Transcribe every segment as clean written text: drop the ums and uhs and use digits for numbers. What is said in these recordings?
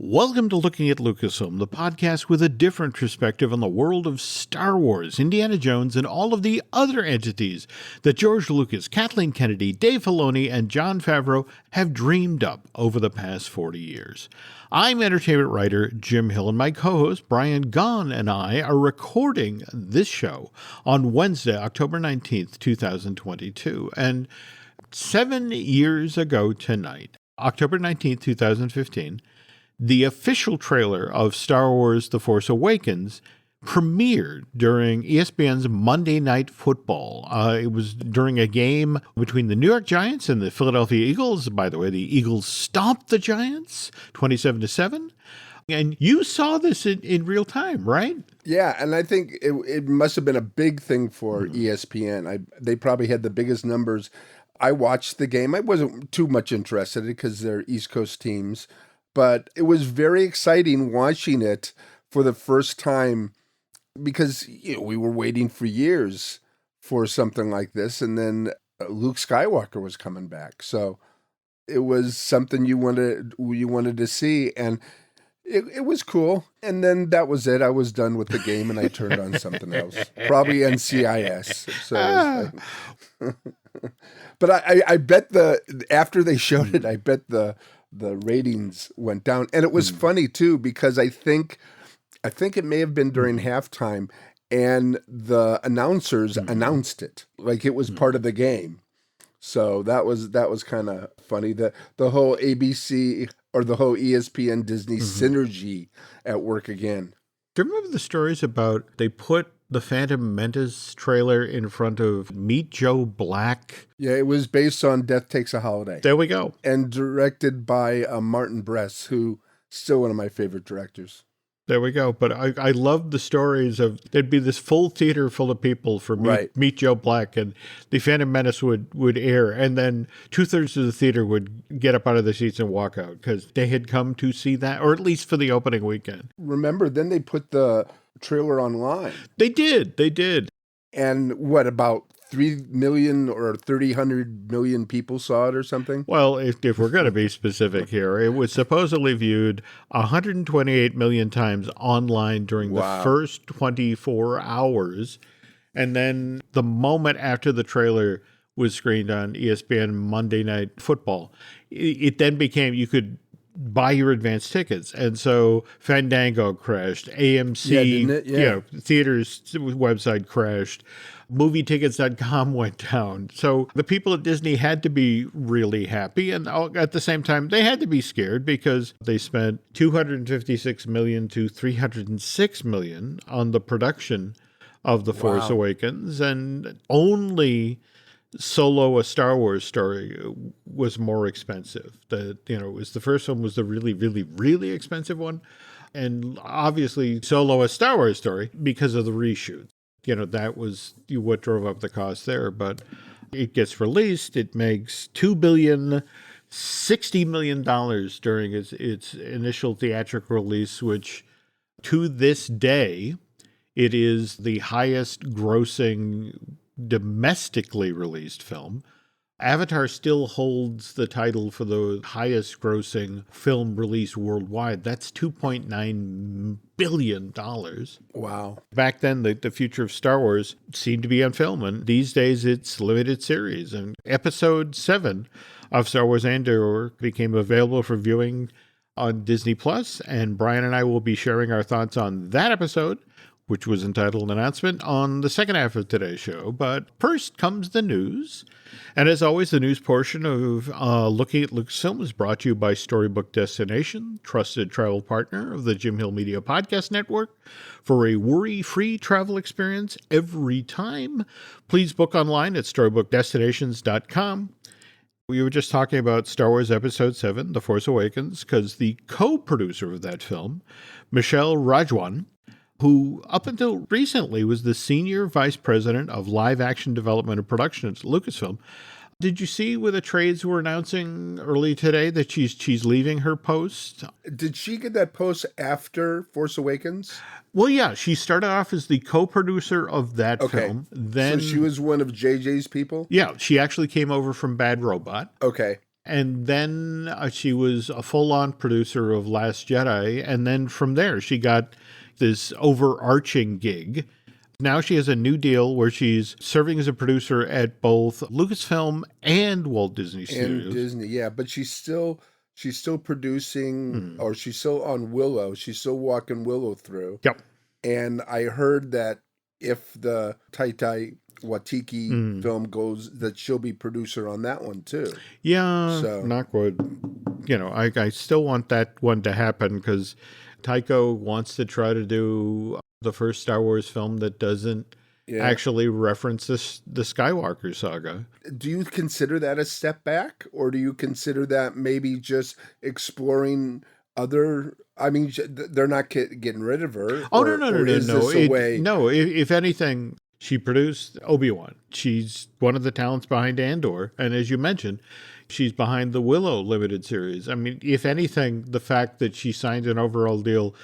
Welcome to Looking at Lucasfilm, the podcast with a different perspective on the world of Star Wars, Indiana Jones, and all of the other entities that George Lucas, Kathleen Kennedy, Dave Filoni, and Jon Favreau have dreamed up over the past 40 years. I'm entertainment writer Jim Hill, and my co-host Brian Gaughan and I are recording this show on Wednesday, October 19th, 2022. And 7 years ago tonight, October 19th, 2015, the official trailer of Star Wars The Force Awakens premiered during ESPN's Monday Night Football. It was during a game between the New York Giants and the Philadelphia Eagles. By the way, the Eagles stomped the Giants 27-7. And you saw this in real time, right? Yeah, and I think it must have been a big thing for ESPN. They probably had the biggest numbers. I watched the game. I wasn't too much interested because they're East Coast teams. But it was very exciting watching it for the first time because we were waiting for years for something like this. And then Luke Skywalker was coming back. So it was something you wanted to see. And it was cool. And then that was it. I was done with the game and I turned on something else. Probably NCIS. So but I bet after they showed it, I bet the ratings went down. And it was funny too, because I think it may have been during halftime and the announcers announced it like it was part of the game. So that was kind of funny. The whole ABC or the whole ESPN Disney synergy at work again. Do you remember the stories about they put the Phantom Menace trailer in front of Meet Joe Black? Yeah, it was based on Death Takes a Holiday. There we go. And directed by Martin Brest, who still one of my favorite directors. There we go. But I love the stories of there'd be this full theater full of people for Meet Joe Black, and the Phantom Menace would air, and then 2/3 of the theater would get up out of the seats and walk out because they had come to see that, or at least for the opening weekend. Remember, then they put the trailer online. They did. And what, about 3 million or 300 million people saw it or something? Well, if we're going to be specific here, it was supposedly viewed 128 million times online during the first 24 hours. And then the moment after the trailer was screened on ESPN Monday Night Football, it then became, you could buy your advance tickets. And so Fandango crashed, AMC, theater's website crashed, movietickets.com went down. So the people at Disney had to be really happy. And at the same time, they had to be scared because they spent $256 million to $306 million on the production of The Force Awakens, and only Solo, A Star Wars Story was more expensive. The first one was the really, really, really expensive one. And obviously Solo, A Star Wars Story, because of the reshoot. That was what drove up the cost there. But it gets released. It makes $2.06 billion during its initial theatrical release, which to this day, it is the highest grossing domestically released film. Avatar still holds the title for the highest grossing film release worldwide. That's $2.9 billion. Wow. Back then, the future of Star Wars seemed to be on film, and these days it's limited series. And Episode 7 of Star Wars Andor became available for viewing on Disney+, and Brian and I will be sharing our thoughts on that episode, which was entitled Announcement, on the second half of today's show. But first comes the news. And as always, the news portion of Looking at Lucasfilm is brought to you by Storybook Destination, trusted travel partner of the Jim Hill Media Podcast Network. For a worry-free travel experience every time, please book online at storybookdestinations.com. We were just talking about Star Wars Episode 7, The Force Awakens, because the co-producer of that film, Michelle Rajwan, who up until recently was the senior vice president of live action development and production at Lucasfilm. Did you see where the trades were announcing early today that she's leaving her post? Did she get that post after Force Awakens? Well, yeah, she started off as the co-producer of that film. Then, so she was one of JJ's people? Yeah, she actually came over from Bad Robot. Okay. And then she was a full-on producer of Last Jedi. And then from there, she got this overarching gig. Now she has a new deal where she's serving as a producer at both Lucasfilm and Walt Disney Studios. And Disney, yeah. But she's still producing, or she's still on Willow. She's still walking Willow through. Yep. And I heard that if the Taika Waititi film goes, that she'll be producer on that one too. Yeah, so knock wood. You know, I still want that one to happen because Taika wants to try to do the first Star Wars film that doesn't actually reference the Skywalker saga. Do you consider that a step back, or do you consider that maybe just exploring other? I mean, they're not getting rid of her. Oh, no. No, if anything, she produced Obi-Wan. She's one of the talents behind Andor. And as you mentioned, she's behind the Willow limited series. I mean, if anything, the fact that she signed an overall deal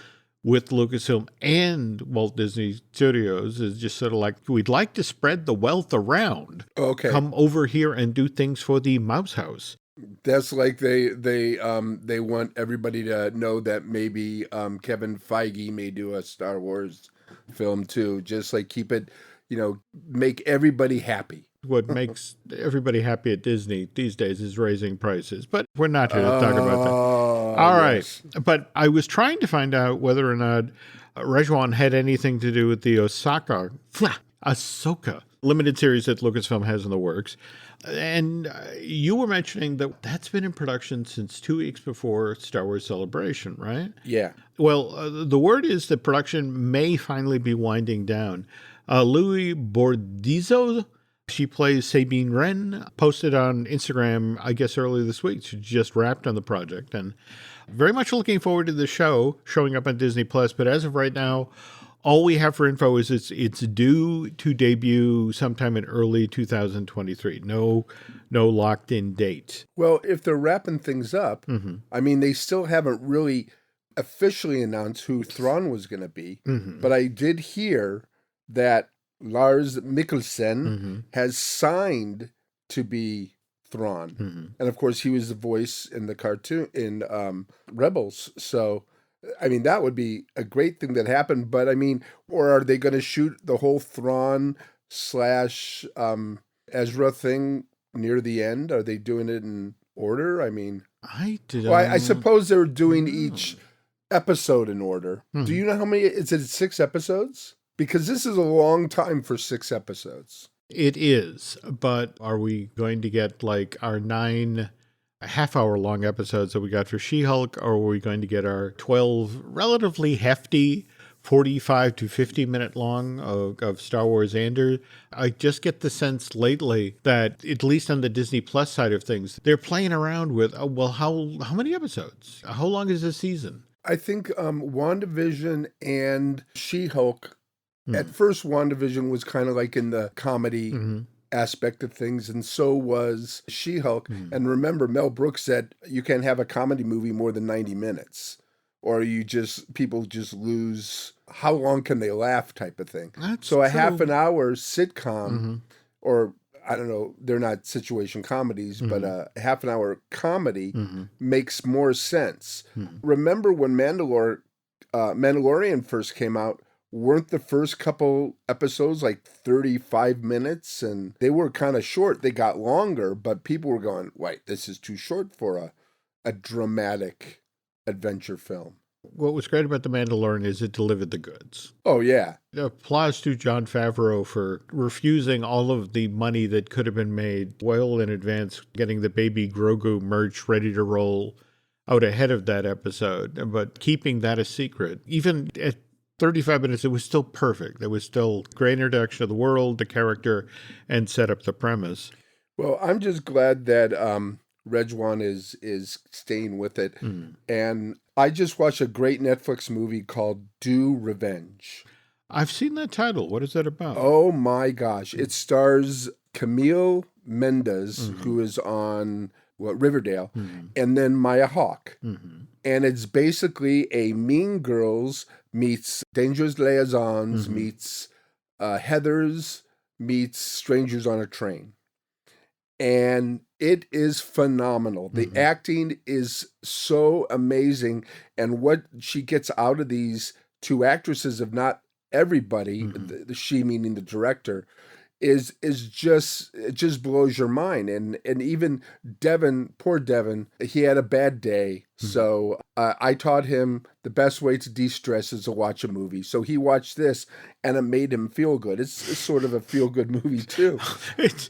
with Lucasfilm and Walt Disney Studios is just sort of like, we'd like to spread the wealth around. Okay. Come over here and do things for the Mouse House. That's like they want everybody to know that maybe Kevin Feige may do a Star Wars film too. Just like keep it, make everybody happy. What makes everybody happy at Disney these days is raising prices. But we're not here to talk about that. All right. But I was trying to find out whether or not Rejwan had anything to do with the Ahsoka limited series that Lucasfilm has in the works. And you were mentioning that that's been in production since 2 weeks before Star Wars Celebration, right? Yeah. Well, the word is that production may finally be winding down. Louis Bordizzo, she plays Sabine Wren, posted on Instagram, I guess, earlier this week. She just wrapped on the project and very much looking forward to the show showing up on Disney+. But as of right now, all we have for info is it's due to debut sometime in early 2023. No locked in date. Well, if they're wrapping things up, I mean, they still haven't really officially announced who Thrawn was going to be. But I did hear that Lars Mikkelsen has signed to be Thrawn. And of course, he was the voice in the cartoon in Rebels. So, I mean, that would be a great thing that happened. But I mean, or are they going to shoot the whole Thrawn / Ezra thing near the end? Are they doing it in order? I mean, I suppose they're doing each episode in order. Do you know how many? Is it 6 episodes? Because this is a long time for 6 episodes. It is, but are we going to get like our 9 half-hour-long episodes that we got for She-Hulk, or are we going to get our 12 relatively hefty 45 to 50-minute long of Star Wars Andor? I just get the sense lately that, at least on the Disney Plus side of things, they're playing around with, how many episodes? How long is this season? I think WandaVision and She-Hulk, at first, WandaVision was kind of like in the comedy aspect of things, and so was She-Hulk. And remember, Mel Brooks said you can't have a comedy movie more than 90 minutes, or people just lose. How long can they laugh? Type of thing. That's so a true. half an hour sitcom, or I don't know, they're not situation comedies, but a half an hour comedy makes more sense. Remember when Mandalorian first came out? Weren't the first couple episodes like 35 minutes? And they were kind of short. They got longer, but people were going, wait, this is too short for a dramatic adventure film. What was great about The Mandalorian is it delivered the goods. Oh, yeah. Applause to Jon Favreau for refusing all of the money that could have been made well in advance, getting the Baby Grogu merch ready to roll out ahead of that episode, but keeping that a secret. Even at 35 minutes, it was still perfect. It was still great introduction of the world, the character, and set up the premise. Well, I'm just glad that Rejwan is staying with it. And I just watched a great Netflix movie called Do Revenge. I've seen that title. What is that about? Oh my gosh. It stars Camille Mendes, who is on Riverdale, and then Maya Hawke. And it's basically a Mean Girls meets Dangerous Liaisons meets Heathers meets Strangers on a Train. And It is phenomenal. The acting is so amazing. And what she gets out of these two actresses, if not everybody, the she meaning the director, is just, it just blows your mind. And even Devin, poor Devin, he had a bad day. So I taught him the best way to de-stress is to watch a movie. So he watched this, and it made him feel good. It's sort of a feel-good movie too. It's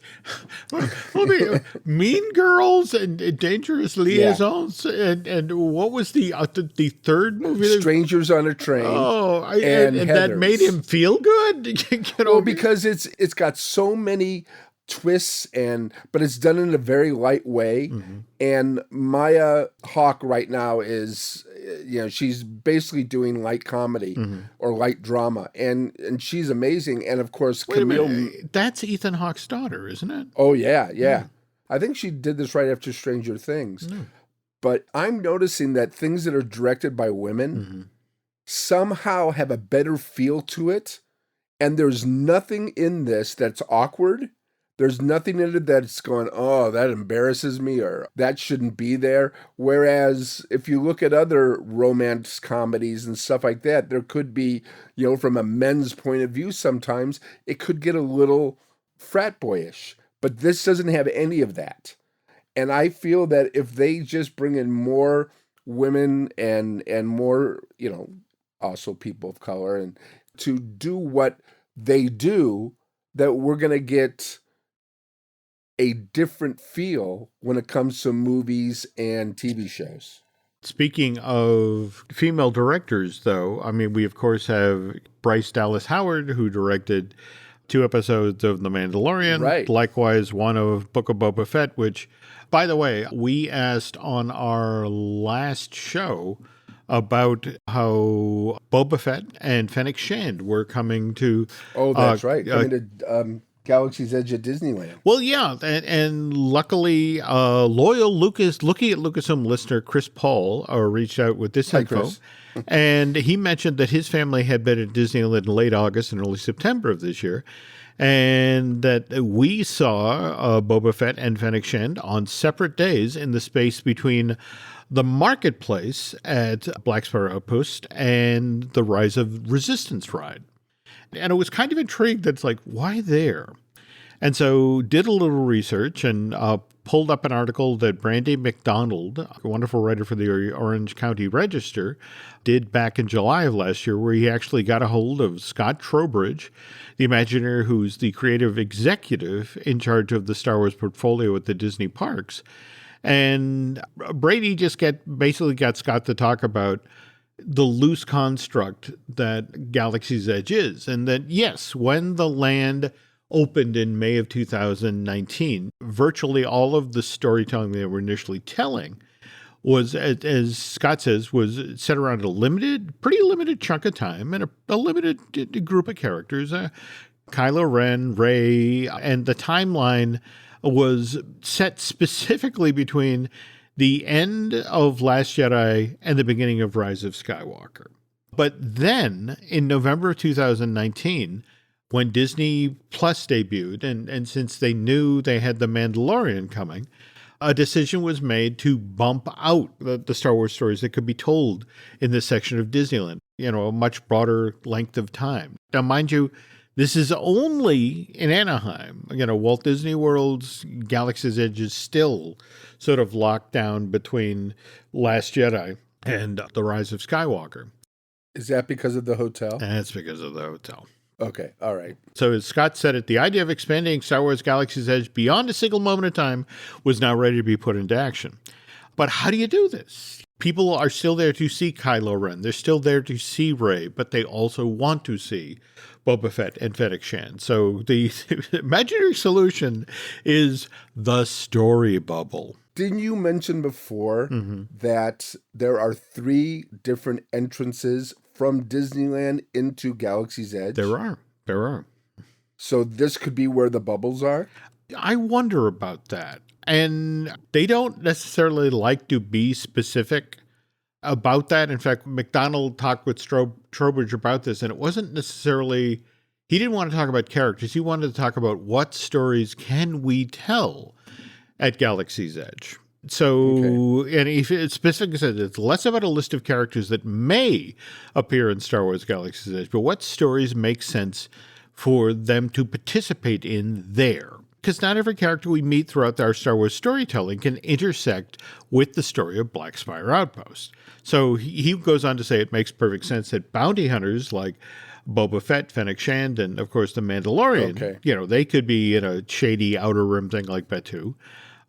Mean Girls and Dangerous Liaisons, and what was the third movie? Strangers on a Train. Oh, and that made him feel good. Well, because it's got so many twists, but it's done in a very light way. And Maya Hawke right now is, she's basically doing light comedy or light drama, and she's amazing. And of course, Camille. That's Ethan Hawke's daughter, isn't it? Oh yeah. I think she did this right after Stranger Things. But I'm noticing that things that are directed by women somehow have a better feel to it. And there's nothing in this that's awkward. There's nothing in it that's going, oh, that embarrasses me, or that shouldn't be there. Whereas if you look at other romance comedies and stuff like that, there could be, from a men's point of view, sometimes it could get a little frat boyish. But this doesn't have any of that. And I feel that if they just bring in more women and more, also people of color, and to do what they do, that we're going to get a different feel when it comes to movies and TV shows. Speaking of female directors, though, I mean, we of course have Bryce Dallas Howard, who directed 2 episodes of The Mandalorian. Right. Likewise, one of Book of Boba Fett, which, by the way, we asked on our last show about how Boba Fett and Fennec Shand were coming to... Oh, that's right. Coming to Galaxy's Edge at Disneyland. Well, yeah, and luckily, loyal Looking at Lucasfilm listener Chris Paul reached out with this info. Chris. And he mentioned that his family had been at Disneyland in late August and early September of this year, and that we saw Boba Fett and Fennec Shand on separate days in the space between the marketplace at Black Spire Outpost and the Rise of Resistance ride. And it was kind of intrigued that it's like, why there? And so did a little research and pulled up an article that Brandy McDonald, a wonderful writer for the Orange County Register, did back in July of last year, where he actually got a hold of Scott Trowbridge, the Imagineer who's the creative executive in charge of the Star Wars portfolio at the Disney parks. And Brady just basically got Scott to talk about the loose construct that Galaxy's Edge is. And that, yes, when the land opened in May of 2019, virtually all of the storytelling they were initially telling was, as Scott says, was set around pretty limited chunk of time and a limited group of characters. Kylo Ren, Rey, and the timeline was set specifically between the end of Last Jedi and the beginning of Rise of Skywalker. But then, in November of 2019, when Disney Plus debuted, and since they knew they had The Mandalorian coming, a decision was made to bump out the Star Wars stories that could be told in this section of Disneyland, a much broader length of time. Now, mind you, this is only in Anaheim. Walt Disney World's Galaxy's Edge is still sort of locked down between Last Jedi and The Rise of Skywalker. Is that because of the hotel? That's because of the hotel. Okay, all right. So as Scott said it, the idea of expanding Star Wars Galaxy's Edge beyond a single moment of time was now ready to be put into action. But how do you do this? People are still there to see Kylo Ren. They're still there to see Rey, but they also want to see Boba Fett and Fennec Shand. So the imaginary solution is the story bubble. Didn't you mention before that there are 3 different entrances from Disneyland into Galaxy's Edge? There are. So this could be where the bubbles are? I wonder about that. And they don't necessarily like to be specific about that. In fact, McDonald talked with Trowbridge about this, and it wasn't necessarily, he didn't want to talk about characters. He wanted to talk about what stories can we tell. at Galaxy's Edge. So, and if it specifically says it's less about a list of characters that may appear in Star Wars Galaxy's Edge, but what stories make sense for them to participate in there. Because not every character we meet throughout our Star Wars storytelling can intersect with the story of Black Spire Outpost. So he goes on to say it makes perfect sense that bounty hunters like Boba Fett, Fennec Shand, and of course the Mandalorian, they could be in a shady outer rim thing like Batuu.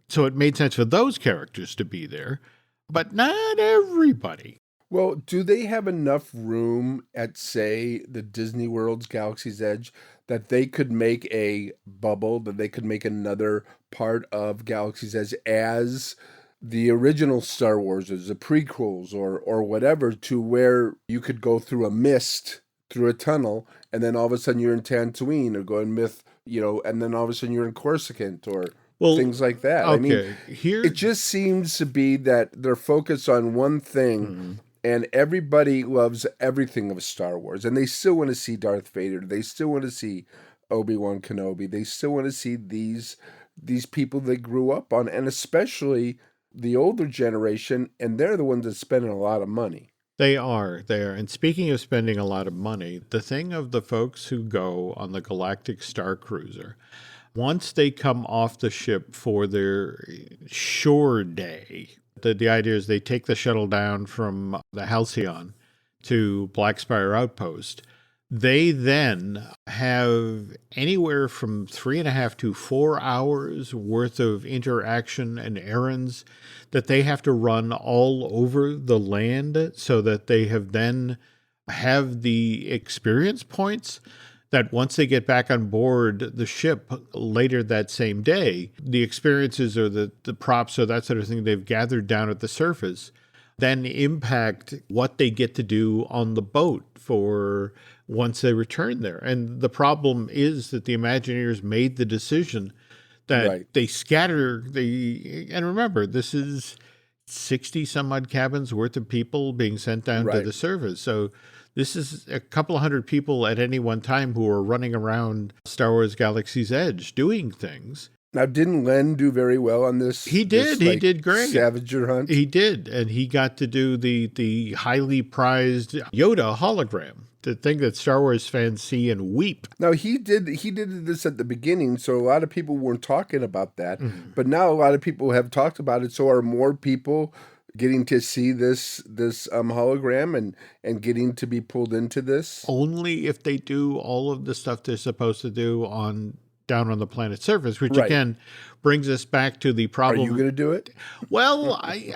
So it made sense for those characters to be there, but not everybody. Well, do they have enough room at, say, the Disney World's Galaxy's Edge that they could make a bubble, that they could make another part of Galaxy's Edge as the original Star Wars, as the prequels or whatever, to where you could go through a mist, through a tunnel, and then all of a sudden you're in Tatooine, or go in Myth, and then all of a sudden you're in Coruscant, or things like that. Okay. I mean, it just seems to be that they're focused on one thing, and everybody loves everything of Star Wars, and they still want to see Darth Vader. They still want to see Obi-Wan Kenobi. They still want to see these people they grew up on, and especially the older generation, and they're the ones that spending a lot of money. They are. And speaking of spending a lot of money, the thing of the folks who go on the Galactic Star Cruiser, once they come off the ship for their shore day, the idea is they take the shuttle down from the Halcyon to Black Spire Outpost. They then have anywhere from 3.5 to 4 hours worth of interaction and errands that they have to run all over the land, so that they have the experience points that once they get back on board the ship later that same day, the experiences or the props or that sort of thing they've gathered down at the surface then impact what they get to do on the boat for once they return there. And the problem is that the Imagineers made the decision that they scatter and remember, this is 60 some odd cabins worth of people being sent down to the surface. So this is a couple of hundred people at any one time who are running around Star Wars Galaxy's Edge doing things. Now, didn't Len do very well on this? He did. He did great. Scavenger hunt? He did. And he got to do the highly prized Yoda hologram, the thing that Star Wars fans see and weep. Now, he did this at the beginning, so a lot of people weren't talking about that. But now a lot of people have talked about it, so are more people getting to see this hologram and getting to be pulled into this? Only if they do all of the stuff they're supposed to do down on the planet's surface, which again brings us back to the problem. Are you going to do it? Well, I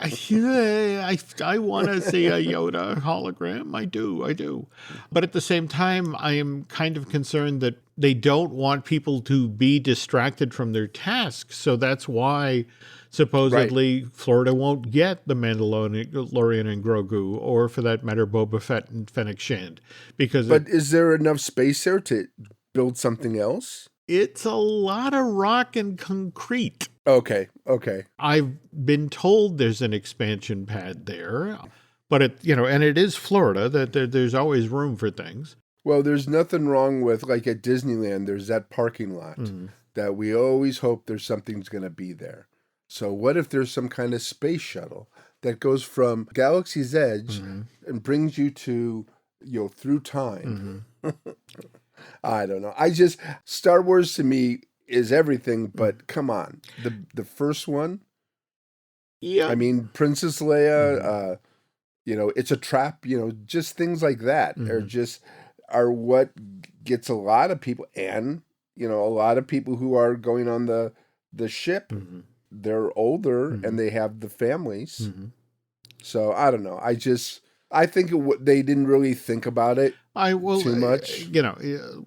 want to see a Yoda hologram. I do. But at the same time, I am kind of concerned that they don't want people to be distracted from their tasks. So that's why supposedly Florida won't get the Mandalorian and Grogu, or for that matter, Boba Fett and Fennec Shand. But is there enough space there to build something else? It's a lot of rock and concrete. Okay. I've been told there's an expansion pad there, but and it is Florida, that there's always room for things. Well, there's nothing wrong with, like at Disneyland, there's that parking lot that we always hope there's something's going to be there. So what if there's some kind of space shuttle that goes from Galaxy's Edge and brings you to, through time? I don't know. Star Wars to me is everything, but come on. The first one? Yeah. I mean, Princess Leia, it's a trap, just things like that are what gets a lot of people, and, a lot of people who are going on the ship, they're older and they have the families. So I don't know. I think they didn't really think about it too much.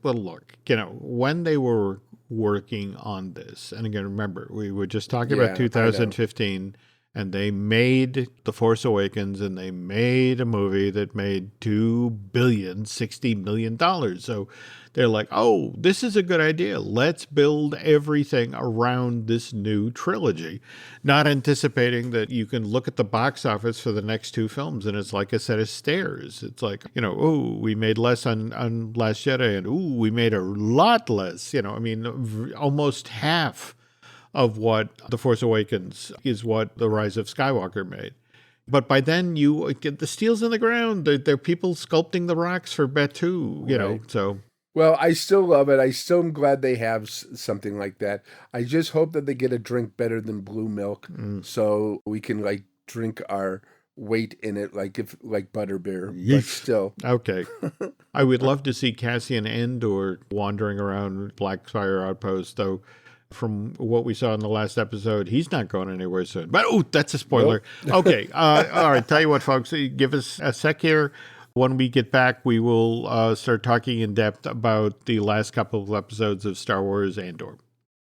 Look, when they were working on this, and again, remember, we were just talking about 2015, and they made The Force Awakens, and they made a movie that made $2.06 billion. So they're like, oh, this is a good idea. Let's build everything around this new trilogy. Not anticipating that you can look at the box office for the next two films, and it's like a set of stairs. It's like, we made less on Last Jedi, and we made a lot less. Almost half of what The Force Awakens is what The Rise of Skywalker made. But by then, you get the steel's in the ground. There are people sculpting the rocks for Batuu, you know, so... Well, I still love it. I still am glad they have something like that. I just hope that they get a drink better than blue milk so we can, like, drink our weight in it like butterbeer. But still. Okay. I would love to see Cassian Andor wandering around Blackfire Outpost, though from what we saw in the last episode, he's not going anywhere soon. But, that's a spoiler. Nope. Okay. All right. Tell you what, folks, give us a sec here. When we get back, we will start talking in depth about the last couple of episodes of Star Wars Andor.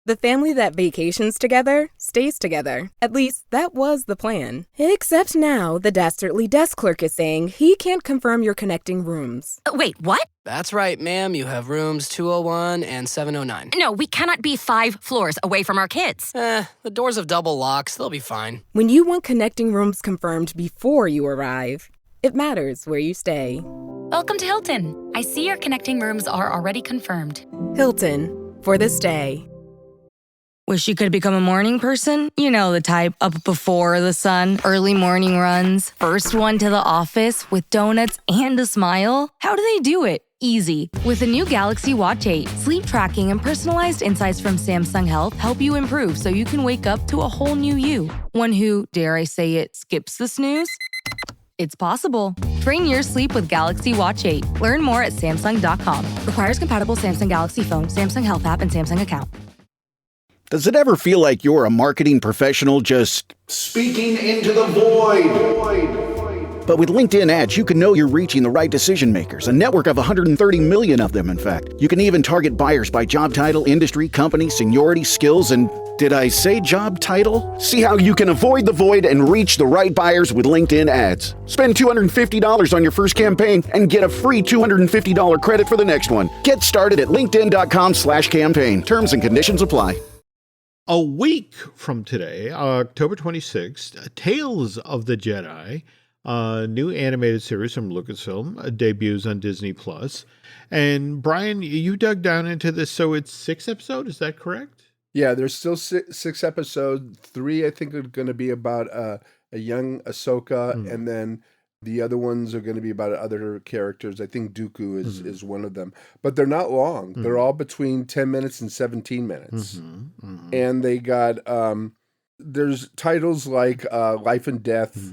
The family that vacations together stays together. At least, that was the plan. Except now, the dastardly desk clerk is saying he can't confirm your connecting rooms. Wait, what? That's right, ma'am. You have rooms 201 and 709. No, we cannot be 5 floors away from our kids. The doors have double locks. They'll be fine. When you want connecting rooms confirmed before you arrive, it matters where you stay. Welcome to Hilton. I see your connecting rooms are already confirmed. Hilton, for this day. Wish you could become a morning person? You know the type, up before the sun, early morning runs, first one to the office with donuts and a smile. How do they do it? Easy. With the new Galaxy Watch 8, sleep tracking and personalized insights from Samsung Health help you improve so you can wake up to a whole new you. One who, dare I say it, skips the snooze? It's possible. Train your sleep with Galaxy Watch 8. Learn more at Samsung.com. Requires compatible Samsung Galaxy phone, Samsung Health app, and Samsung account. Does it ever feel like you're a marketing professional just speaking into the void? But with LinkedIn ads, you can know you're reaching the right decision makers, a network of 130 million of them, in fact. You can even target buyers by job title, industry, company, seniority, skills, and did I say job title? See how you can avoid the void and reach the right buyers with LinkedIn ads. Spend $250 on your first campaign and get a free $250 credit for the next one. Get started at linkedin.com/campaign. Terms and conditions apply. A week from today, October 26th, Tales of the Jedi, a new animated series from Lucasfilm, debuts on Disney+. And Brian, you dug down into this, so it's 6 episodes, is that correct? Yeah, there's still 6 episodes. 3, I think, are going to be about a young Ahsoka, and then the other ones are going to be about other characters. I think Dooku is one of them. But they're not long. They're all between 10 minutes and 17 minutes. And they got, there's titles like Life and Death,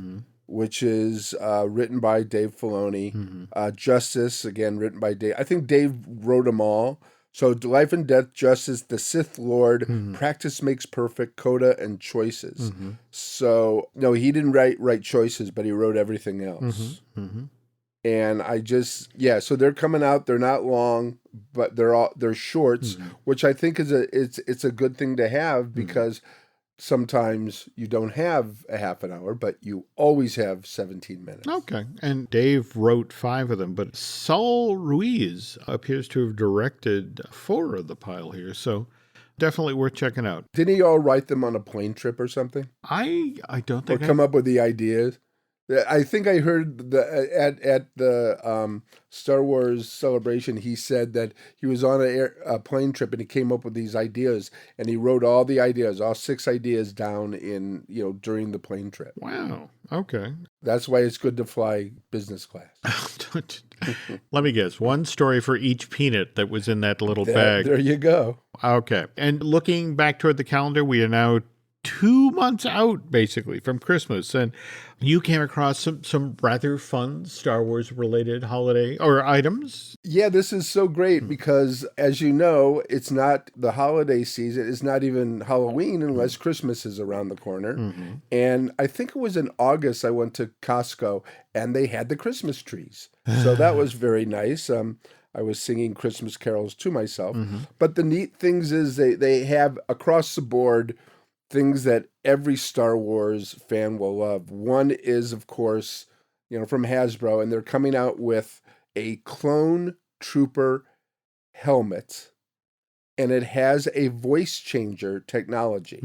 which is written by Dave Filoni. Justice, again, written by Dave. I think Dave wrote them all. So Life and Death, Justice, The Sith Lord, Practice Makes Perfect, Coda, and Choices. So, no, he didn't write Choices, but he wrote everything else. And I just, so they're coming out. They're not long, but they're shorts, which I think is it's a good thing to have because sometimes you don't have a half an hour, but you always have 17 minutes. Okay. And Dave wrote 5 of them, but Saul Ruiz appears to have directed 4 of the pile here. So definitely worth checking out. Didn't he all write them on a plane trip or something? I don't think or come up with the ideas. I think I heard at the Star Wars celebration, he said that he was on a plane trip and he came up with these ideas and he wrote all the ideas, all 6 ideas down in, during the plane trip. Wow. Okay. That's why it's good to fly business class. Let me guess. 1 story for each peanut that was in that little bag. There you go. Okay. And looking back toward the calendar, we are now 2 months out, basically, from Christmas. And you came across some rather fun Star Wars-related holiday or items. Yeah, this is so great because, as you know, it's not the holiday season. It's not even Halloween unless Christmas is around the corner. And I think it was in August I went to Costco, and they had the Christmas trees. So that was very nice. I was singing Christmas carols to myself. But the neat things is they have across the board things that every Star Wars fan will love. One is, of course, from Hasbro, and they're coming out with a clone trooper helmet, and it has a voice changer technology.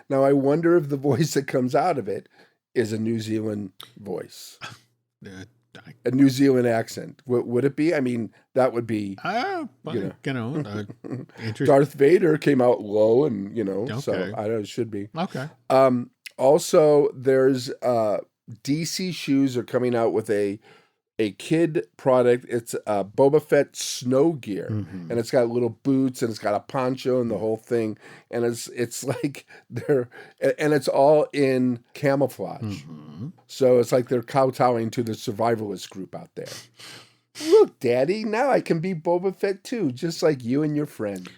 Now, I wonder if the voice that comes out of it is a New Zealand voice. a New Zealand accent. Would it be? I mean, that would be, interesting. Darth Vader came out low and, so Okay. I don't know, it should be. Okay. Also, there's DC Shoes are coming out with a kid product. It's Boba Fett snow gear, and it's got little boots and it's got a poncho and the whole thing. And it's like and it's all in camouflage. So it's like they're kowtowing to the survivalist group out there. Look, Daddy, now I can be Boba Fett too, just like you and your friends.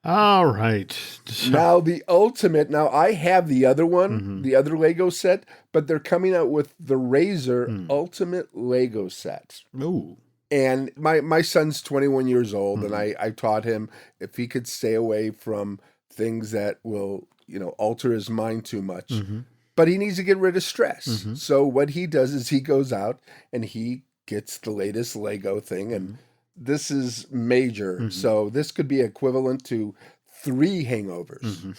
All right. Now the ultimate. Now I have the other one, the other Lego set, but they're coming out with the Razor Ultimate Lego set. Ooh. And my son's 21 years old, and I taught him if he could stay away from things that will alter his mind too much. But he needs to get rid of stress. So what he does is he goes out and he gets the latest Lego thing, and this is major. So this could be equivalent to 3 hangovers.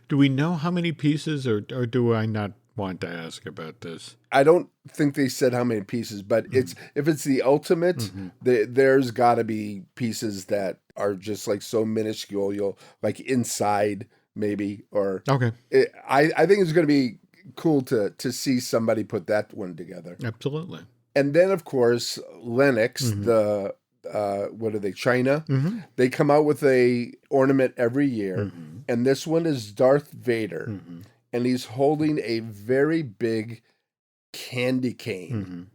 Do we know how many pieces, or do I not want to ask about this? I don't think they said how many pieces, but if it's the ultimate, there's got to be pieces that are just like so minuscule, you'll like inside maybe, or Okay. I think it's going to be cool to see somebody put that one together. Absolutely. And then, of course, Lennox, the what are they, China? They come out with a ornament every year, and this one is Darth Vader, and he's holding a very big candy cane,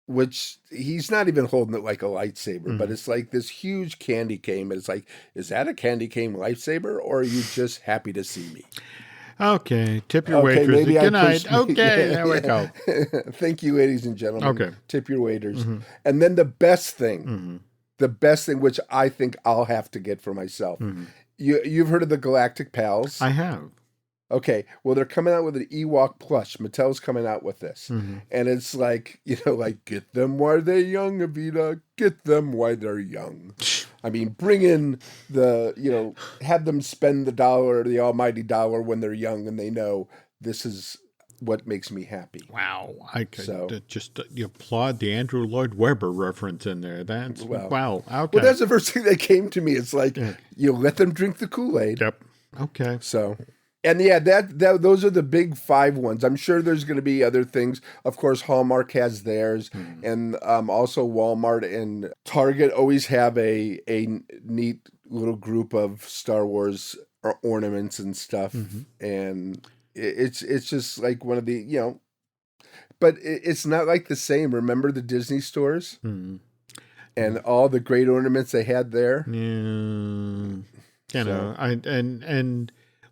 which he's not even holding it like a lightsaber, but it's like this huge candy cane. And it's like, is that a candy cane lightsaber, or are you just happy to see me? Okay, tip your waitress. Good night. Okay, there we go. Thank you, ladies and gentlemen. Okay. Tip your waiters. And then the best thing, which I think I'll have to get for myself. You've heard of the Galactic Pals? I have. Okay, well, they're coming out with an Ewok plush. Mattel's coming out with this. And it's like, like, get them while they're young, Evita. Get them while they're young. I mean, bring in have them spend the dollar, the almighty dollar, when they're young and they know this is what makes me happy. Wow. I could just applaud the Andrew Lloyd Webber reference in there. That's, wow. Okay. Well, that's the first thing that came to me. It's like, let them drink the Kool-Aid. Yep. Okay. So... And yeah, those are the big 5 ones. I'm sure there's going to be other things. Of course, Hallmark has theirs, and also Walmart and Target always have a neat little group of Star Wars ornaments and stuff. And it's just like one of the but it's not like the same. Remember the Disney stores and all the great ornaments they had there. And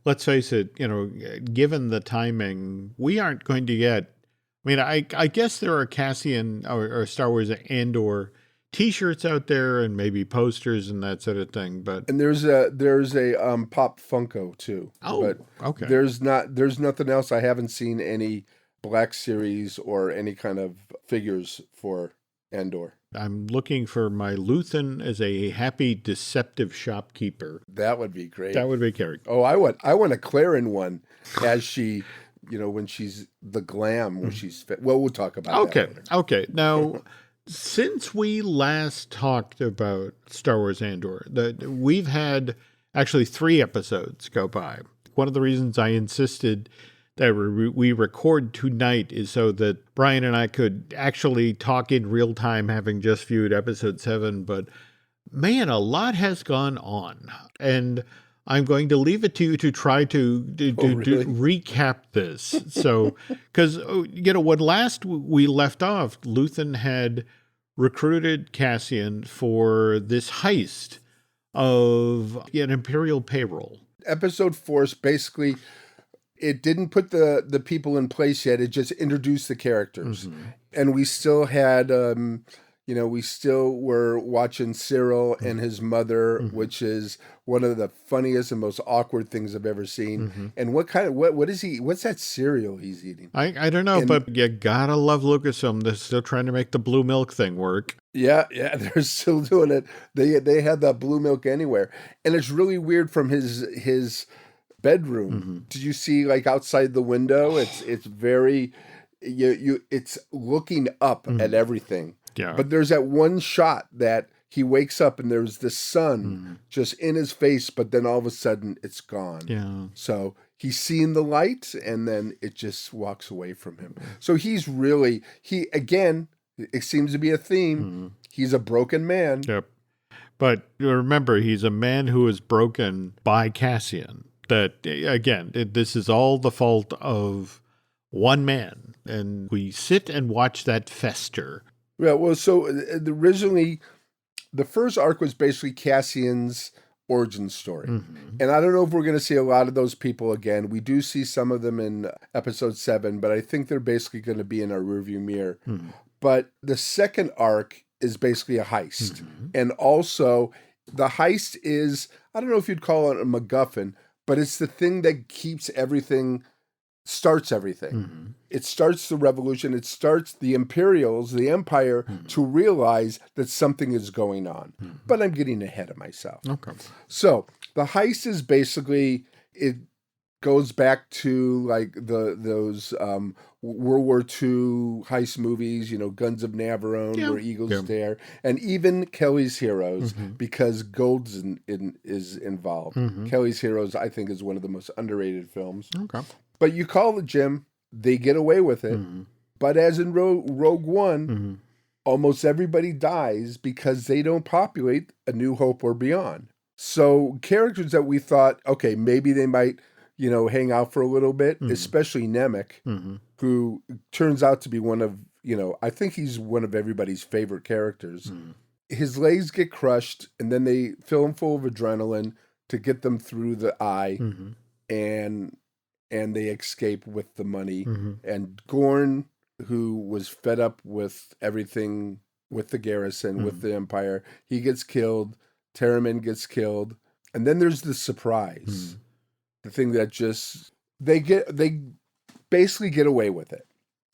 let's face it, given the timing, we aren't going to get, I guess there are Cassian or Star Wars Andor T-shirts out there and maybe posters and that sort of thing, but... And there's a Pop Funko too. Oh, but okay. There's nothing else. I haven't seen any Black Series or any kind of figures for Andor. I'm looking for my Luthen as a happy, deceptive shopkeeper. That would be great. That would be Carrie. Oh, I want a Claren one as she, when she's the glam, when she's fit. Well, we'll talk about that later. Okay. Now, since we last talked about Star Wars Andor, we've had actually 3 episodes go by. One of the reasons I insisted that we record tonight is so that Brian and I could actually talk in real time, having just viewed episode 7. But man, a lot has gone on, and I'm going to leave it to you to try to recap this. So, because when last we left off, Luthen had recruited Cassian for this heist of an Imperial payroll. Episode 4 is basically... It didn't put the people in place yet. It just introduced the characters. And we still had, we still were watching Cyril and his mother, which is one of the funniest and most awkward things I've ever seen. And what is he, what's that cereal he's eating? I don't know, but you gotta love Lucasfilm. They're still trying to make the blue milk thing work. Yeah, they're still doing it. They had that blue milk anywhere. And it's really weird from his bedroom. Did you see like outside the window? It's very, it's looking up at everything. Yeah. But there's that one shot that he wakes up and there's the sun just in his face, but then all of a sudden it's gone. Yeah. So he's seeing the light and then it just walks away from him. So he's really, again, it seems to be a theme. He's a broken man. Yep. But remember, he's a man who is broken by Cassian. That, again, this is all the fault of one man. And we sit and watch that fester. Yeah, well, so originally, the first arc was basically Cassian's origin story. And I don't know if we're going to see a lot of those people again. We do see some of them in episode 7, but I think they're basically going to be in our rearview mirror. But the second arc is basically a heist. And also, the heist is, I don't know if you'd call it a MacGuffin, but it's the thing that keeps everything, starts everything. It starts the revolution. It starts the Imperials, the Empire, to realize that something is going on. But I'm getting ahead of myself. Okay. So the heist is basically, it goes back to like those World War II heist movies, Guns of Navarone, Where Eagles Dare, and even Kelly's Heroes, because Gold's is involved. Kelly's Heroes, I think, is one of the most underrated films. Okay. But you call it, Jim, they get away with it. But as in Rogue One, almost everybody dies because they don't populate A New Hope or beyond. So characters that we thought, okay, maybe they might, hang out for a little bit, especially Nemec, who turns out to be one of, I think he's one of everybody's favorite characters. His legs get crushed, and then they fill him full of adrenaline to get them through the eye, and they escape with the money. And Gaughan, who was fed up with everything, with the garrison, with the Empire, he gets killed. Terramin gets killed. And then there's the surprise. The thing that just, they basically get away with it.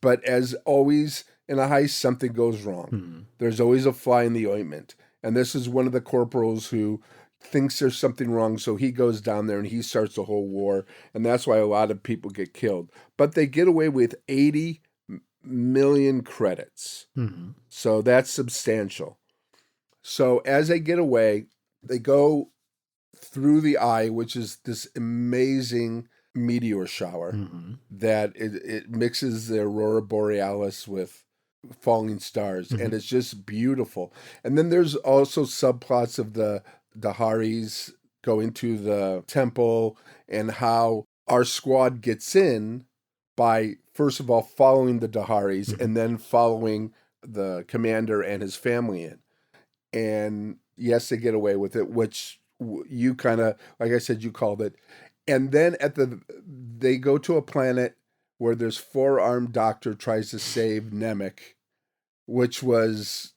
But as always in a heist, something goes wrong. There's always a fly in the ointment. And this is one of the corporals who thinks there's something wrong, so he goes down there and he starts a whole war. And that's why a lot of people get killed. But they get away with 80 million credits. So that's substantial. So as they get away, they go through the eye, which is this amazing meteor shower that it mixes the aurora borealis with falling stars, and it's just beautiful. And then there's also subplots of the Haris going to the temple and how our squad gets in by, first of all, following the Daharis and then following the commander and his family in. And yes, they get away with it, which you kind of, like I said, you called it. And then they go to a planet where this four-armed doctor tries to save Nemec, which was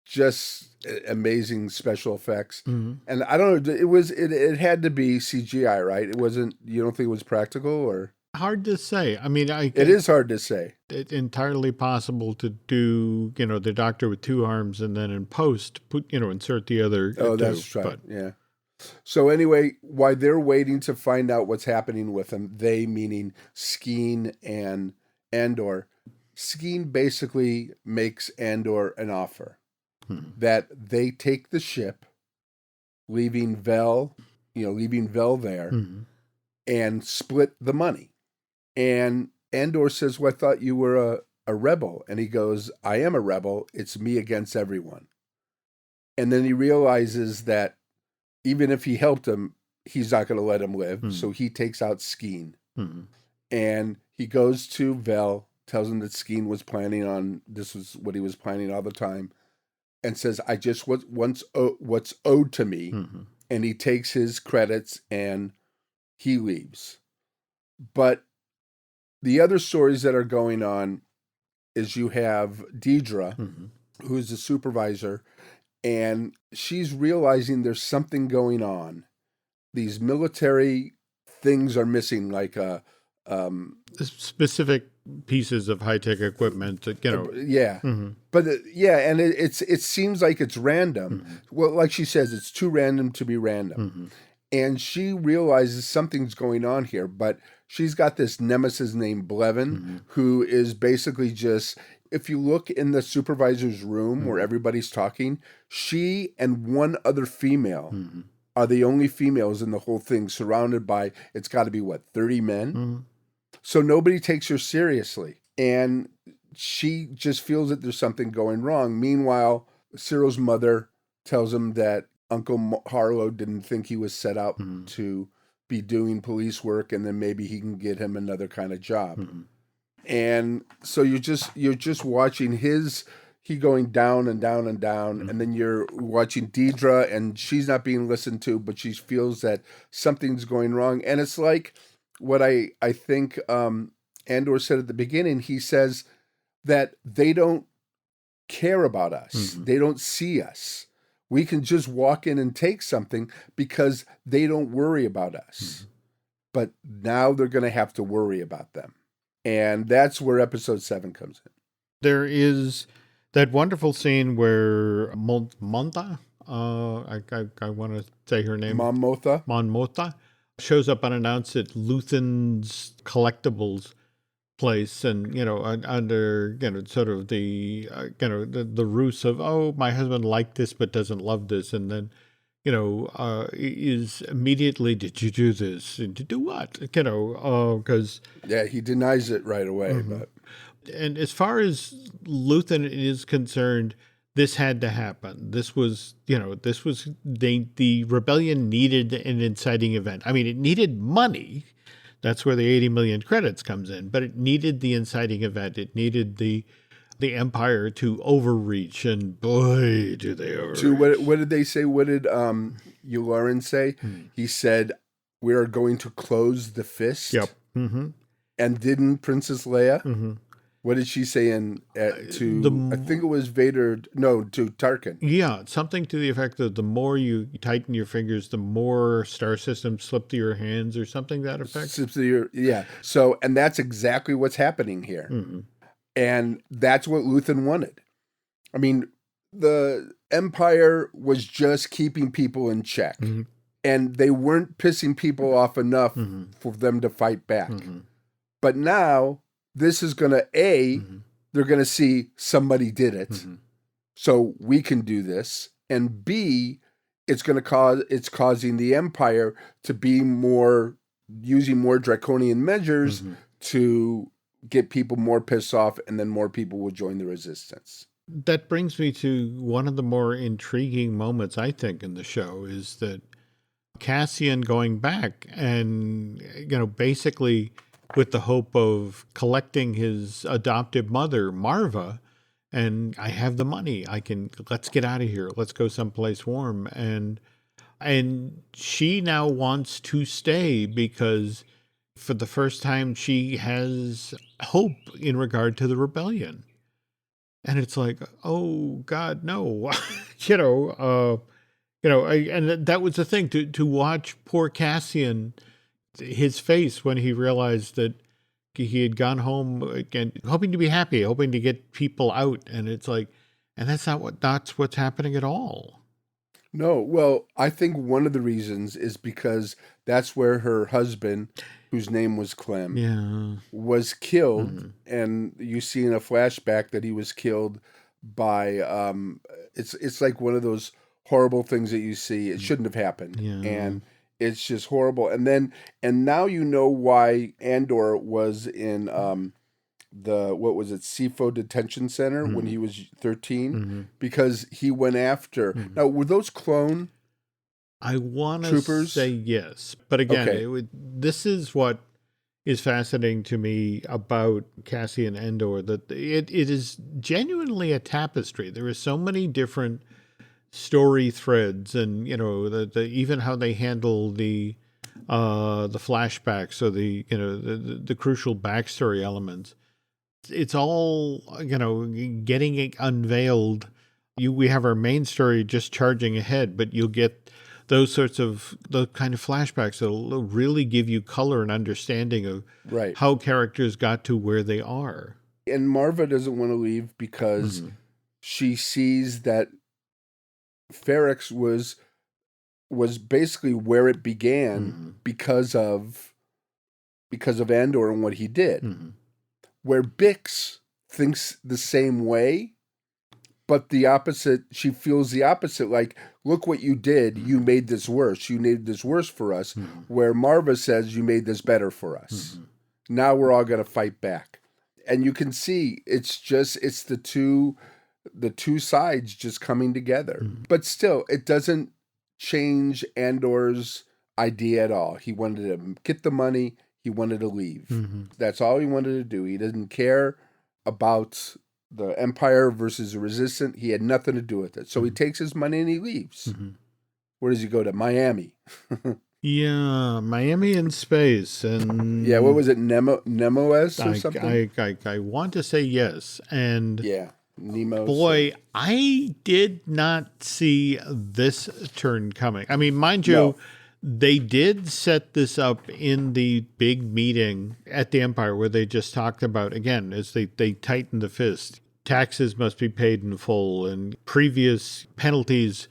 just amazing special effects. And I don't know, it had to be CGI, right? It wasn't, you don't think it was practical, or? Hard to say. I mean, it is hard to say. It's entirely possible to do, the doctor with two arms and then in post, insert the other. Oh, that's right. Yeah. So anyway, while they're waiting to find out what's happening with him, they meaning Skeen and Andor, Skeen basically makes Andor an offer that they take the ship, leaving Vel there, and split the money. And Andor says, well, I thought you were a rebel. And he goes, I am a rebel. It's me against everyone. And then he realizes that even if he helped him, he's not going to let him live. So he takes out Skeen. And he goes to Vel, tells him that Skeen was planning on, this was what he was planning all the time, and says, I just what's owed to me. And he takes his credits and he leaves. But the other stories that are going on is you have Deidre, who is the supervisor, and she's realizing there's something going on. These military things are missing, like specific pieces of high-tech equipment, Yeah. But and it seems like it's random. Well, like she says, it's too random to be random. And she realizes something's going on here, but she's got this nemesis named Blevin, who is basically just, if you look in the supervisor's room where everybody's talking, she and one other female are the only females in the whole thing, surrounded by, it's got to be, 30 men? So nobody takes her seriously. And she just feels that there's something going wrong. Meanwhile, Cyril's mother tells him that Uncle Harlow didn't think he was set up to be doing police work, and then maybe he can get him another kind of job. And so you're just watching he going down and down and down, and then you're watching Deidre, and she's not being listened to, but she feels that something's going wrong. And it's like what I think Andor said at the beginning. He says that they don't care about us. They don't see us. We can just walk in and take something because they don't worry about us. But now they're going to have to worry about them. And that's where episode 7 comes in. There is that wonderful scene where Monta, I want to say her name. Mon Mothma shows up unannounced at Luthen's collectibles place, and under sort of the the ruse of, oh, my husband liked this but doesn't love this, and then is immediately, did you do this? And to do what? Because he denies it right away. But and as far as Luthen is concerned, this had to happen. This was the rebellion needed an inciting event. I mean, it needed money. That's where the 80 million credits comes in. But it needed the inciting event. It needed the Empire to overreach, and boy, do they overreach. What did they say? What did Yularen say? He said, "We are going to close the fist." Yep. And didn't Princess Leia? What did she say I think it was Vader, to Tarkin. Yeah, something to the effect of, the more you tighten your fingers, the more star systems slip to your hands, or something to that effect. Yeah. So, and that's exactly what's happening here. And that's what Luthen wanted. I mean, the Empire was just keeping people in check. And they weren't pissing people off enough for them to fight back. But now, this is going to, they're going to see somebody did it, so we can do this. And B, it's causing the Empire to be using more draconian measures to get people more pissed off, and then more people will join the resistance. That brings me to one of the more intriguing moments, I think, in the show, is that Cassian going back and, basically with the hope of collecting his adoptive mother, Marva, and I have the money. Let's get out of here. Let's go someplace warm. And she now wants to stay because for the first time she has hope in regard to the rebellion. And it's like, oh God, no. And that was the thing, to watch poor Cassian, his face when he realized that he had gone home again, hoping to be happy, hoping to get people out. And it's like, and that's what's happening at all. No, well, I think one of the reasons is because that's where her husband, whose name was Clem, was killed. And you see in a flashback that he was killed by, it's like one of those horrible things that you see. It shouldn't have happened. And it's just horrible. And now you know why Andor was in CFO detention center when he was 13, because he went after. Now, were those clone I want to say yes. But again, this is what is fascinating to me about Cassian Andor, that it is genuinely a tapestry. There are so many different story threads, and even how they handle the flashbacks, or the crucial backstory elements. It's all getting it unveiled. We have our main story just charging ahead, but you'll get those kind of flashbacks that'll really give you color and understanding of how characters got to where they are. And Marva doesn't want to leave because she sees that Ferrex was was basically where it began because of Andor and what he did. Where Bix thinks the same way, but the opposite, she feels the opposite, like, look what you did, you made this worse, you made this worse for us, where Marva says, you made this better for us. Now we're all going to fight back. And you can see, it's the two sides just coming together. But still, it doesn't change Andor's idea at all. He wanted to get the money, he wanted to leave. That's all he wanted to do. He didn't care about the Empire versus the Resistance. He had nothing to do with it. So he takes his money and he leaves. Where does he go to? Miami. Yeah, Miami in space. And yeah, what was it? Nemo-S or something? I want to say yes. And yeah, Nemo. Boy, I did not see this turn coming. I mean, mind you, No. They did set this up in the big meeting at the Empire where they just talked about, again, as they tightened the fist, taxes must be paid in full and previous penalties,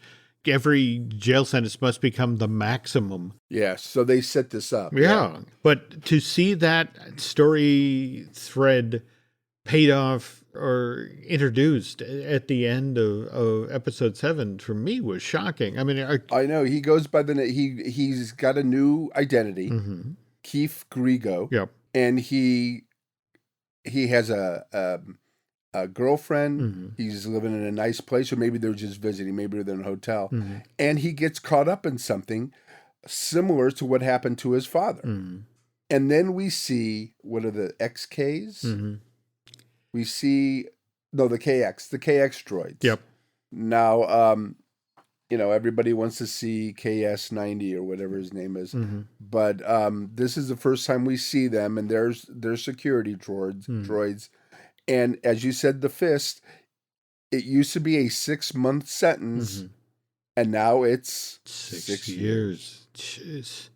every jail sentence must become the maximum. Yeah, so they set this up. Yeah. But to see that story thread paid off or introduced at the end of episode 7 for me was shocking. I mean, I know he goes by the name. He's got a new identity, Keith Grigo. Yep. And he has a girlfriend. He's living in a nice place, or maybe they're just visiting. Maybe they're in a hotel, and he gets caught up in something similar to what happened to his father. And then we see, what are the XKs? We see, the KX droids. Yep. Now, everybody wants to see KS-90 or whatever his name is. But this is the first time we see them, and there's security droids. And as you said, the fist, it used to be a 6-month sentence, and now it's 6 years. Jeez.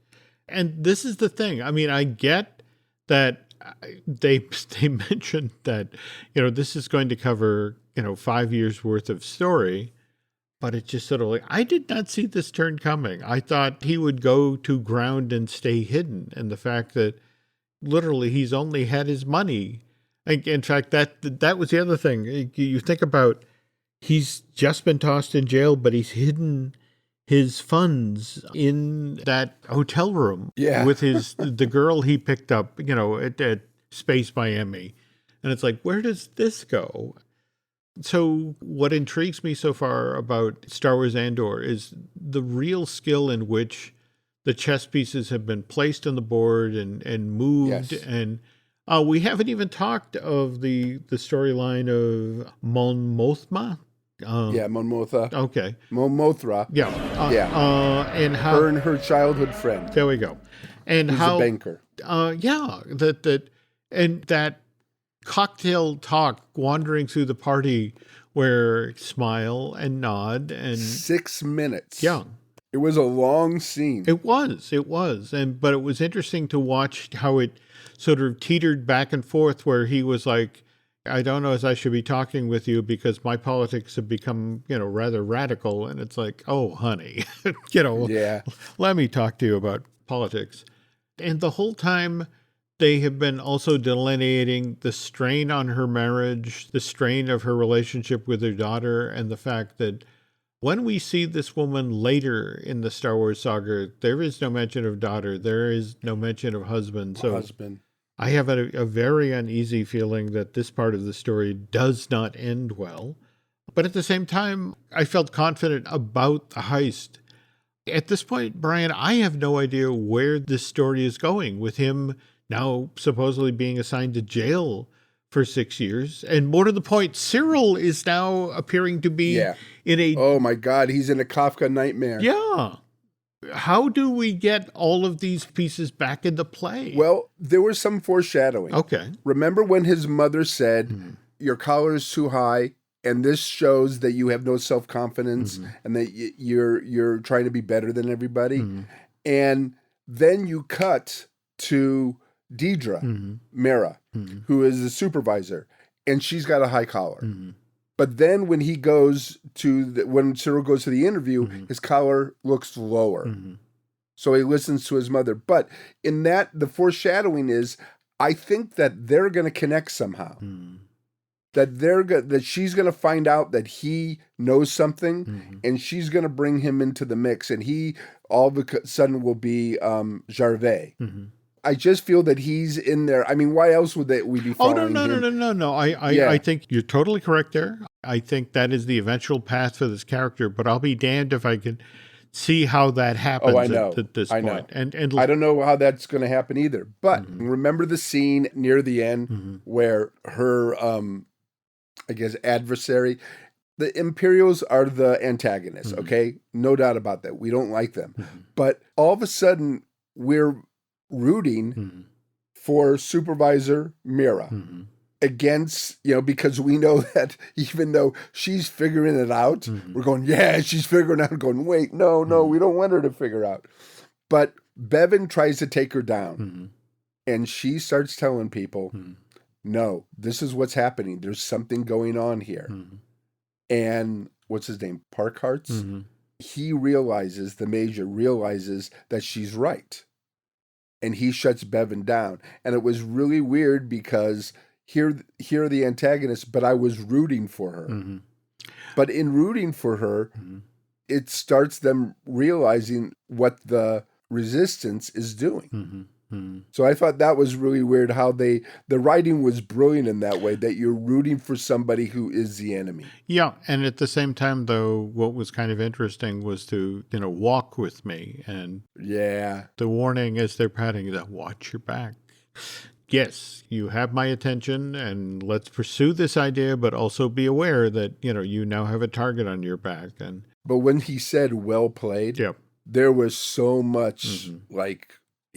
And this is the thing. I mean, I get that they mentioned that, this is going to cover, 5 years worth of story, but it's just sort of like, I did not see this turn coming. I thought he would go to ground and stay hidden. And the fact that literally he's only had his money. In fact, that was the other thing. You think about, he's just been tossed in jail, but he's hidden his funds in that hotel room with the girl he picked up, at Space Miami. And it's like, where does this go? So what intrigues me so far about Star Wars Andor is the real skill in which the chess pieces have been placed on the board and moved. Yes. And we haven't even talked of the storyline of Mon Mothma. Mon Mothma. Okay. Mon Mothra. Yeah. And how her and her childhood friend. There we go. And who's how a banker. That cocktail talk wandering through the party where smile and nod and 6 minutes. Yeah. It was a long scene. It was. But it was interesting to watch how it sort of teetered back and forth where he was like, I don't know as I should be talking with you because my politics have become, rather radical. And it's like, oh, honey, let me talk to you about politics. And the whole time they have been also delineating the strain on her marriage, the strain of her relationship with her daughter, and the fact that when we see this woman later in the Star Wars saga, there is no mention of daughter. There is no mention of husband. So I have a very uneasy feeling that this part of the story does not end well. But at the same time, I felt confident about the heist. At this point, Brian, I have no idea where this story is going with him now supposedly being assigned to jail for 6 years. And more to the point, Cyril is now appearing to be in a... Oh my God, he's in a Kafka nightmare. Yeah. How do we get all of these pieces back into play? Well, there was some foreshadowing. Okay. Remember when his mother said, your collar is too high, and this shows that you have no self-confidence and that you're trying to be better than everybody. And then you cut to Deidre Mera, who is the supervisor, and she's got a high collar. But then when he goes when Cyril goes to the interview, his collar looks lower. So he listens to his mother. But in that, the foreshadowing is, I think that they're going to connect somehow. That she's going to find out that he knows something, and she's going to bring him into the mix, and he all of a sudden will be Jarvey. I just feel that he's in there. I mean, why else would we be following him? No. I think you're totally correct there. I think that is the eventual path for this character, but I'll be damned if I can see how that happens at this point. Know. And I don't know how that's going to happen either. But remember the scene near the end where her, I guess, adversary, the Imperials are the antagonists, okay? No doubt about that. We don't like them. But all of a sudden, we're rooting for Supervisor Mira against, because we know that even though she's figuring it out, we're going, yeah, she's figuring it out, going, wait, no, we don't want her to figure out. But Bevan tries to take her down, and she starts telling people, no, this is what's happening. There's something going on here. And what's his name? Parkhartz? He realizes, the Major realizes that she's right. And he shuts Bevan down. And it was really weird because here are the antagonists, but I was rooting for her. But in rooting for her, it starts them realizing what the resistance is doing. So I thought that was really weird how the writing was brilliant in that way, that you're rooting for somebody who is the enemy. Yeah, and at the same time, though, what was kind of interesting was to, walk with me. And the warning as they're patting that, watch your back. Yes, you have my attention, and let's pursue this idea, but also be aware that, you now have a target on your back. But when he said, well played, there was so much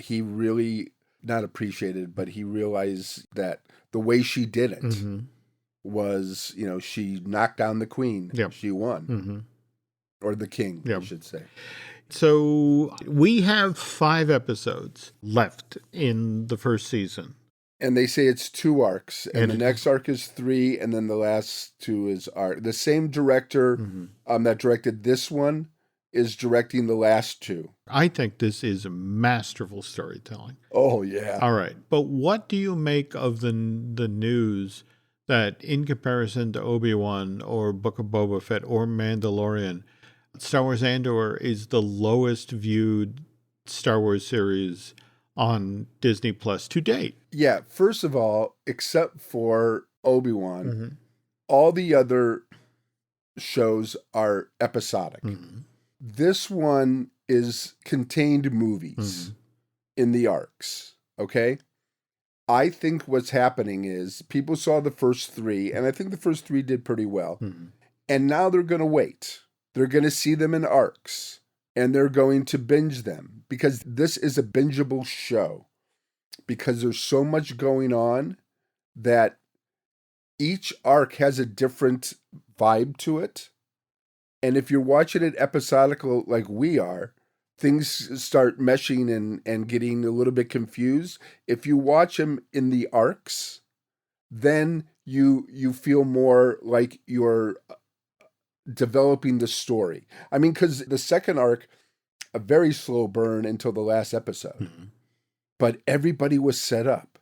he really not appreciated, but he realized that the way she did it was, she knocked down the queen. She won. Or the king, I should say. So we have 5 episodes left in the first season. And they say it's 2 arcs, and the next arc is 3, and then the last 2 is arc. The same director that directed this one is directing the last 2. I think this is masterful storytelling. Oh, yeah. All right. But what do you make of the news that in comparison to Obi-Wan or Book of Boba Fett or Mandalorian, Star Wars Andor is the lowest viewed Star Wars series on Disney Plus to date? Yeah. First of all, except for Obi-Wan, all the other shows are episodic. This one is contained movies in the arcs, okay? I think what's happening is people saw the first 3, and I think the first 3 did pretty well. And now they're going to wait. They're going to see them in arcs, and they're going to binge them because this is a bingeable show because there's so much going on that each arc has a different vibe to it. And if you're watching it episodical like we are, things start meshing and getting a little bit confused. If you watch them in the arcs, then you feel more like you're developing the story. I mean, because the second arc, a very slow burn until the last episode. But everybody was set up.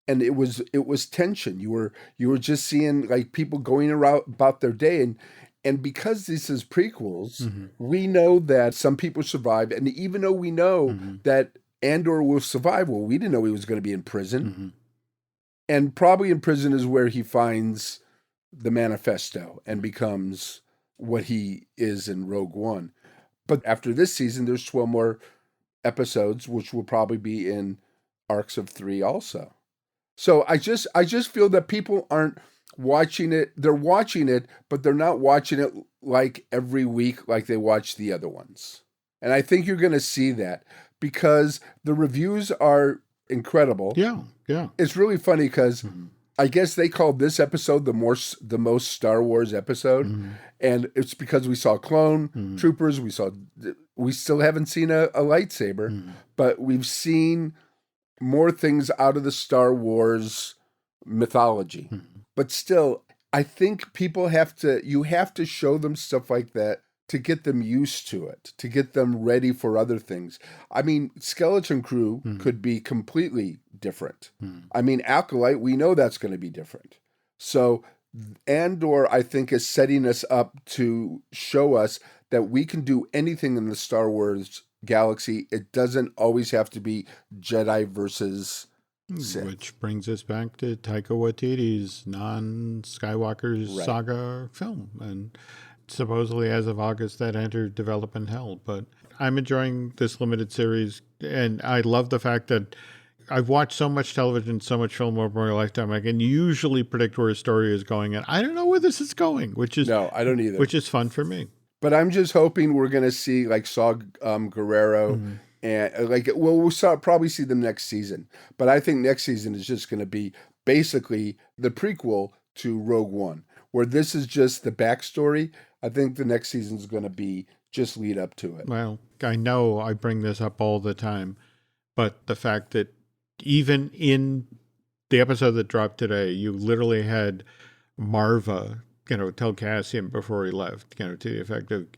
And it was tension. You were just seeing like people going around about their day, and because this is prequels, we know that some people survive. And even though we know that Andor will survive, well, we didn't know he was going to be in prison. And probably in prison is where he finds the manifesto and becomes what he is in Rogue One. But after this season, there's 12 more episodes, which will probably be in arcs of 3 also. So I just feel that people aren't watching it. They're watching it, but they're not watching it like every week like they watch the other ones. And I think you're going to see that because the reviews are incredible. Yeah. It's really funny because I guess they called this episode the most Star Wars episode, and it's because we saw clone troopers. We still haven't seen a lightsaber, but we've seen more things out of the Star Wars mythology. But still, I think people you have to show them stuff like that to get them used to it, to get them ready for other things. I mean, Skeleton Crew could be completely different. I mean, Acolyte, we know that's going to be different. So Andor, I think, is setting us up to show us that we can do anything in the Star Wars galaxy. It doesn't always have to be Jedi versus Sith. Which brings us back to Taika Waititi's non-Skywalker saga film. And supposedly as of August, that entered development hell. But I'm enjoying this limited series, and I love the fact that I've watched so much television, so much film over my lifetime. I can usually predict where a story is going, and I don't know where this is going, No, I don't either. Which is fun for me. But I'm just hoping we're going to see like Saw Gerrera, and we'll probably see them next season. But I think next season is just going to be basically the prequel to Rogue One, where this is just the backstory. I think the next season is going to be just lead up to it. Well, I know I bring this up all the time, but the fact that even in the episode that dropped today, you literally had Marva, tell Cassian before he left, to the effect of,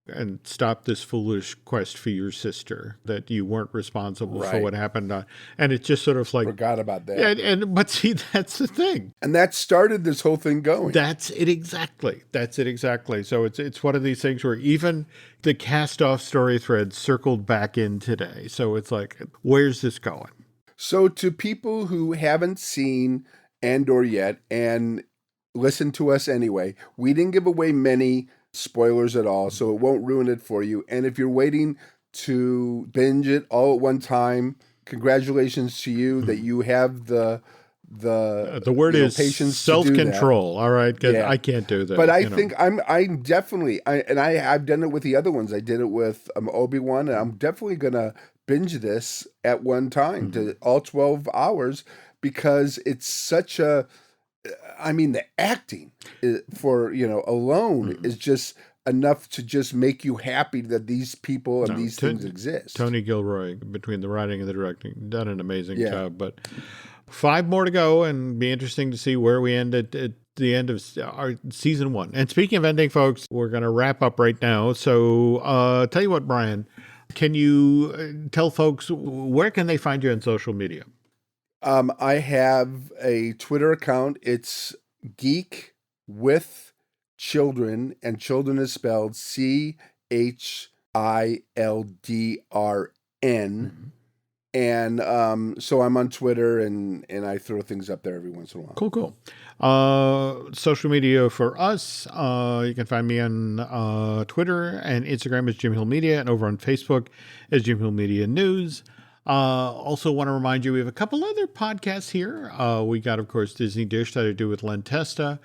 and stop this foolish quest for your sister, that you weren't responsible for what happened. And it's just sort of like, forgot about that. But see, that's the thing. And that started this whole thing going. That's it exactly. So it's one of these things where even the cast off story thread circled back in today. So it's like, where's this going? So to people who haven't seen Andor yet and listen to us anyway, we didn't give away many spoilers at all, so it won't ruin it for you. And if you're waiting to binge it all at one time, congratulations to you that you have the word is patience, self-control. All right, I can't do that. But I think I'm definitely, I've done it with the other ones. I did it with Obi-Wan, and I'm definitely gonna binge this at one time to all 12 hours, because it's such a, the acting for, alone is just enough to just make you happy that these people and these things exist. Tony Gilroy, between the writing and the directing, done an amazing job. But 5 more to go, and be interesting to see where we end at the end of our season 1. And speaking of ending, folks, we're going to wrap up right now. So tell you what, Brian, can you tell folks where can they find you on social media? I have a Twitter account. It's Geek with Children, and children is spelled CHILDRN. And so I'm on Twitter, and I throw things up there every once in a while. Cool. Social media for us, you can find me on Twitter and Instagram as Jim Hill Media, and over on Facebook as Jim Hill Media News. Also want to remind you, we have a couple other podcasts here. We got, of course, Disney Dish that I do with Len Testa.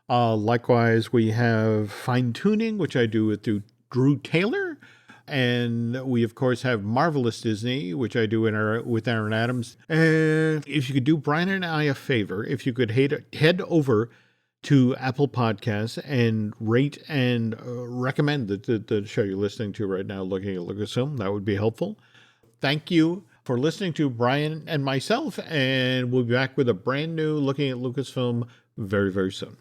Likewise, we have Fine Tuning, which I do with Drew Taylor. And we, of course, have Marvelous Disney, which I do with Aaron Adams. And if you could do Brian and I a favor, if you could head over to Apple Podcasts and rate and recommend the show you're listening to right now, Looking at Lucasfilm, that would be helpful. Thank you for listening to Brian and myself, and we'll be back with a brand new Looking at Lucasfilm very, very soon.